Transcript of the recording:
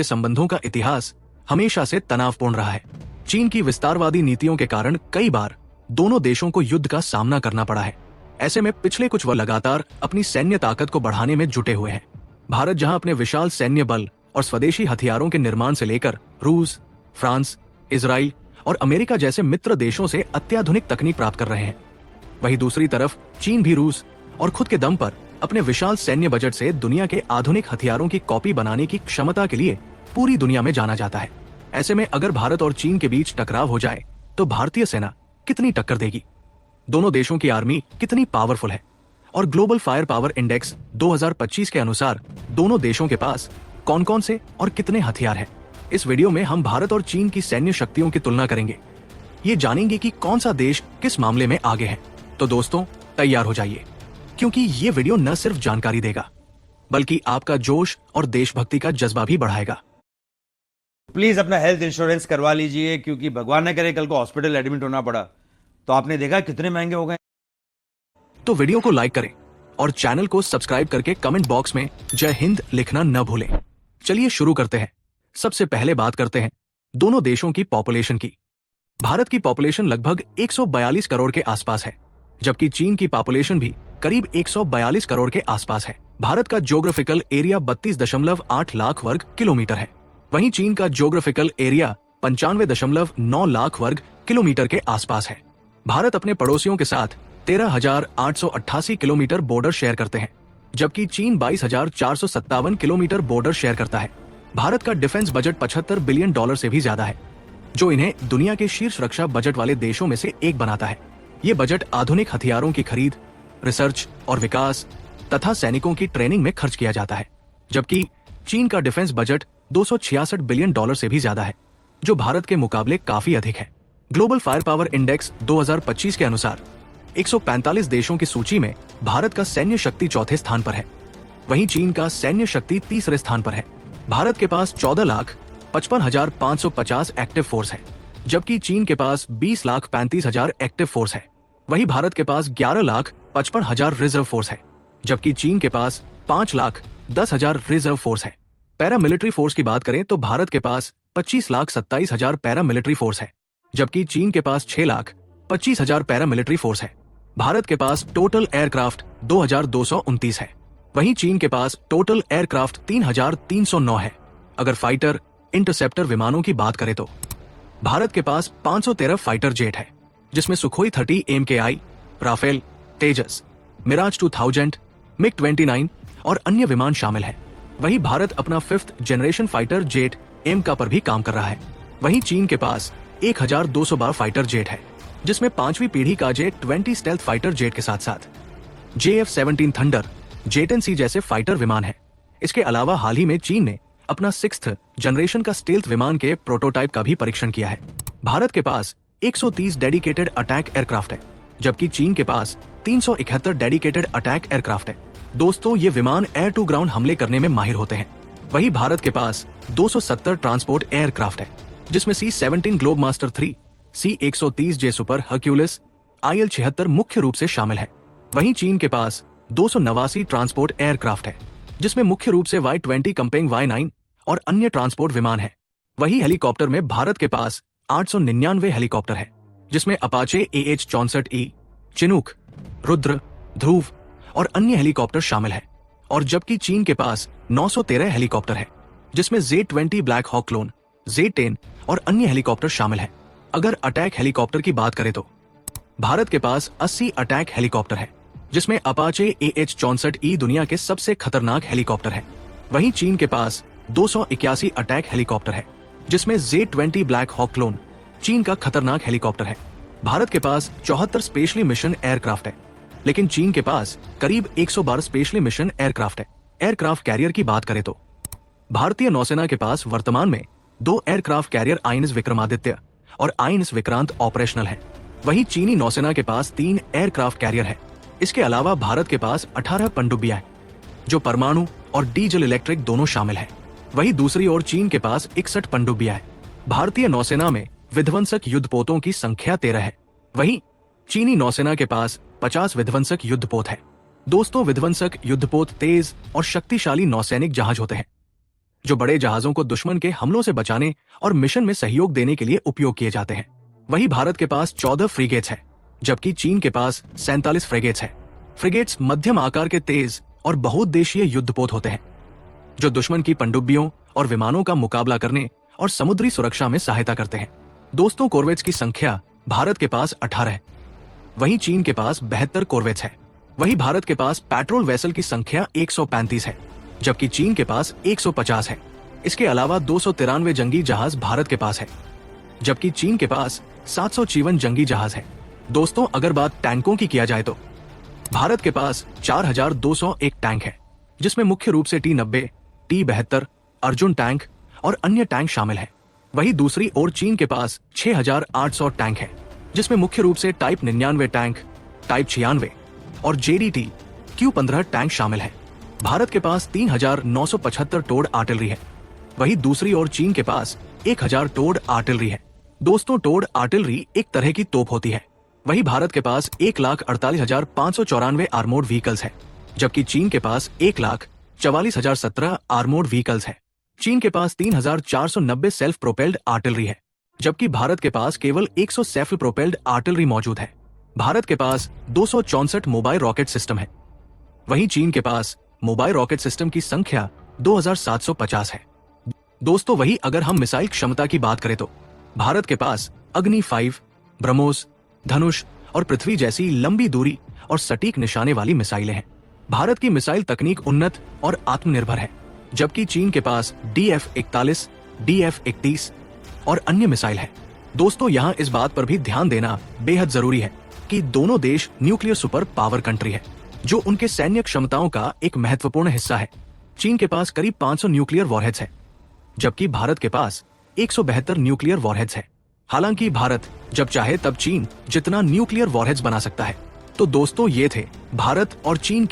संबंधों का इतिहास हमेशा से तनावपूर्ण रहा है। चीन की विस्तारवादी नीतियों के कारण कई बार दोनों देशों को युद्ध का सामना करना पड़ा है। ऐसे में पिछले कुछ वर्ष लगातार अपनी सैन्य ताकत को बढ़ाने में जुटे हुए हैं। भारत जहां अपने विशाल सैन्य बल और स्वदेशी हथियारों के निर्माण से लेकर रूस, फ्रांस, इजराइल और अमेरिका जैसे मित्र देशों से अत्याधुनिक तकनीक प्राप्त कर रहे हैं, वहीं दूसरी तरफ चीन भी रूस और खुद के दम पर अपने विशाल सैन्य बजट से दुनिया के आधुनिक हथियारों की कॉपी बनाने की क्षमता के लिए पूरी दुनिया में जाना जाता है। ऐसे में अगर भारत और चीन के बीच टकराव हो जाए तो भारतीय सेना कितनी टक्कर देगी, दोनों देशों की आर्मी कितनी पावरफुल है और ग्लोबल फायर पावर इंडेक्स 2025 के अनुसार दोनों देशों के पास कौन कौन से और कितने हथियार हैं। इस वीडियो में हम भारत और चीन की सैन्य शक्तियों की तुलना करेंगे। ये जानेंगे कि कौन सा देश किस मामले में आगे है। तो दोस्तों तैयार हो जाइए, क्योंकि ये वीडियो न सिर्फ जानकारी देगा बल्कि आपका जोश और देशभक्ति का जज्बा भी बढ़ाएगा। प्लीज अपना हेल्थ इंश्योरेंस करवा लीजिए, क्योंकि भगवान न करे कल को हॉस्पिटल एडमिट होना पड़ा तो आपने देखा कितने महंगे हो गए। तो वीडियो को लाइक करें और चैनल को सब्सक्राइब करके कमेंट बॉक्स में जय हिंद लिखना न भूलें। चलिए शुरू करते हैं। सबसे पहले बात करते हैं दोनों देशों की पॉपुलेशन की। भारत की पॉपुलेशन लगभग 142 करोड़ के आसपास है, जबकि चीन की पॉपुलेशन भी करीब 142 करोड़ के आसपास है। भारत का ज्योग्राफिकल एरिया 32.8 लाख वर्ग किलोमीटर है, वहीं चीन का ज्योग्राफिकल एरिया 95.9 लाख वर्ग किलोमीटर के आसपास है। भारत अपने पड़ोसियों के साथ 13,888 किलोमीटर बॉर्डर शेयर करते हैं, जबकि चीन 22,457 किलोमीटर बॉर्डर शेयर करता है। भारत का डिफेंस बजट $75 बिलियन से भी ज्यादा है, जो इन्हें दुनिया के शीर्ष रक्षा बजट वाले देशों में से एक बनाता है। ये बजट आधुनिक हथियारों की खरीद, रिसर्च और विकास तथा सैनिकों की ट्रेनिंग में खर्च किया जाता है, जबकि चीन का डिफेंस बजट $266 बिलियन से भी ज्यादा है, जो भारत के मुकाबले काफी अधिक है। ग्लोबल फायर पावर इंडेक्स 2025 के अनुसार 145 देशों की सूची में भारत का सैन्य शक्ति चौथे स्थान पर है, वहीं चीन का सैन्य शक्ति तीसरे स्थान पर है। भारत के पास 14,55,550 एक्टिव फोर्स है, जबकि चीन के पास 20,35,000 एक्टिव फोर्स है। वहीं भारत के पास 11,55,000 रिजर्व फोर्स है, जबकि चीन के पास 5,10,000 रिजर्व फोर्स है। पैरामिलिट्री फोर्स की बात करें तो भारत के पास 25,27,000 पैरामिलिट्री फोर्स है, जबकि चीन के पास 6,25,000 पैरामिलिट्री फोर्स है। भारत के पास टोटल एयरक्राफ्ट 2,229 है, वहीं चीन के पास टोटल एयरक्राफ्ट 3,309 है। अगर फाइटर इंटरसेप्टर विमानों की बात करें तो भारत के पास 513 फाइटर जेट है, जिसमें सुखोई 30 MKI, राफेल, तेजस, मिराज 2000, MiG-29 और अन्य विमान शामिल हैं। वहीं भारत अपना 5th जनरेशन फाइटर जेट एमका पर भी काम कर रहा है। वहीं चीन के पास 1,212 फाइटर जेट है, जिसमें 5वीं पीढ़ी का J-20 स्टेल्थ फाइटर जेट के साथ साथ JF-17 थंडर, J-10C जैसे फाइटर विमान है। इसके अलावा हाल ही में चीन ने अपना 6th जनरेशन का स्टेल्थ विमान के प्रोटोटाइप का भी परीक्षण किया है। भारत के पास 130 डेडिकेटेड अटैक एयरक्राफ्ट है, जबकि चीन के पास 371 डेडिकेटेड अटैक एयरक्राफ्ट है। दोस्तों ये विमान एयर टू ग्राउंड हमले करने में माहिर होते हैं। वहीं भारत के पास 270 ट्रांसपोर्ट एयरक्राफ्ट है, जिसमें C-17 Globemaster 3, C-130J super Hercules, IL-76 मुख्य रूप से शामिल है। वहीं चीन के पास 289 ट्रांसपोर्ट एयरक्राफ्ट है, जिसमें मुख्य रूप से Y-20 कंपेंग Y-9 और अन्य ट्रांसपोर्ट विमान है। वहीं हेलीकॉप्टर में भारत के पास 899 हेलीकॉप्टर है, जिसमें अपाचे AH-64E, चिनूक, रुद्र, ध्रुव और अन्य हेलीकॉप्टर शामिल है। और जबकि चीन के पास 913 हेलीकॉप्टर है, जिसमें Z-20 Black Hawk clone, Z-10 और अन्य हेलीकॉप्टर शामिल है। अगर अटैक हेलीकॉप्टर की बात करें तो भारत के पास 80 अटैक हेलीकॉप्टर है, जिसमें अपाचे AH-64E दुनिया के सबसे खतरनाक हेलीकॉप्टर है। वहीं चीन के पास 281 अटैक हेलीकॉप्टर है, जिसमें Z-20 ब्लैक हॉक क्लोन चीन का खतरनाक हेलीकॉप्टर है। भारत के पास 74 स्पेशली मिशन एयरक्राफ्ट है, लेकिन चीन के पास करीब 112 स्पेशली मिशन एयरक्राफ्ट है। एयरक्राफ्ट कैरियर की बात करें तो भारतीय नौसेना के पास वर्तमान में 2 एयरक्राफ्ट कैरियर INS विक्रमादित्य और INS विक्रांत ऑपरेशनल है। वहीं चीनी नौसेना के पास 3 एयरक्राफ्ट कैरियर है। इसके अलावा भारत के पास 18 पनडुब्बियां हैं, जो परमाणु और डीजल इलेक्ट्रिक दोनों शामिल है। वहीं दूसरी ओर चीन के पास 61 पनडुब्बियां हैं। भारतीय नौसेना में विध्वंसक युद्धपोतों की संख्या 13 है। वहीं चीनी नौसेना के पास 50 विध्वंसक युद्धपोत है। दोस्तों विध्वंसक युद्धपोत तेज और शक्तिशाली नौसैनिक जहाज होते हैं, जो बड़े जहाजों को दुश्मन के हमलों से बचाने और मिशन में सहयोग देने के लिए उपयोग किए जाते हैं। वहीं भारत के पास 14 फ्रिगेट्स है, जबकि चीन के पास 47 फ्रिगेट्स है। फ्रिगेट्स मध्यम आकार के तेज और बहुउद्देशीय युद्धपोत होते हैं, जो दुश्मन की पनडुब्बियों और विमानों का मुकाबला करने और समुद्री सुरक्षा में सहायता करते हैं। दोस्तों, कॉर्वेट्स की संख्या भारत के पास 18 है, वहीं चीन के पास 72 कॉर्वेट्स है। वहीं भारत के पास पेट्रोल वेसल की संख्या 135 है, जबकि चीन के पास 150 है। इसके अलावा 293 जंगी जहाज भारत के पास है, जबकि चीन के पास 754 जंगी जहाज है। दोस्तों, अगर बात टैंकों की किया जाए तो भारत के पास 4201 टैंक है, जिसमें मुख्य रूप से T-90, T-72, अर्जुन टैंक और अन्य टैंक शामिल है। वहीं दूसरी ओर चीन के पास 6800 टैंक है, जिसमें मुख्य रूप से टाइप 99 टैंक, टाइप 96 और JDT Q-15 टैंक शामिल है। भारत के पास 3975 टोड आर्टिलरी है, वहीं दूसरी ओर चीन के पास 1000 टोड आर्टिलरी है। दोस्तों, टोड आर्टिलरी एक तरह की तोप होती है। वहीं भारत के पास 1,48,594 आर्मोर्ड व्हीकल्स है, जबकि चीन के पास 1,44,017 आर्मोर्ड व्हीकल्स है। चीन के पास 3,490 सेल्फ प्रोपेल्ड आर्टिलरी है, जबकि भारत के पास केवल 100 सेल्फ प्रोपेल्ड आर्टिलरी मौजूद है। भारत के पास 264 मोबाइल रॉकेट सिस्टम है, वहीं चीन के पास मोबाइल रॉकेट सिस्टम की संख्या 2750 है। दोस्तों, वहीं अगर हम मिसाइल क्षमता की बात करें तो भारत के पास अग्नि 5, ब्रह्मोस, धनुष और पृथ्वी जैसी लंबी दूरी और सटीक निशाने वाली मिसाइलें हैं। भारत की मिसाइल तकनीक उन्नत और आत्मनिर्भर है, जबकि चीन के पास DF-41, DF-31 और अन्य मिसाइल है। दोस्तों, यहाँ इस बात पर भी ध्यान देना बेहद जरूरी है कि दोनों देश न्यूक्लियर सुपर पावर कंट्री है, जो उनके सैन्य क्षमताओं का एक महत्वपूर्ण हिस्सा है। चीन के पास करीब 500 न्यूक्लियर वॉरहेड्स है, जबकि भारत के पास 172 न्यूक्लियर वॉरहेड्स है। हालांकि भारत जब चाहे तब चीन जितना न्यूक्लियर वॉरहेड्स बना सकता है। तो दोस्तों, ये थे भारत और चीन की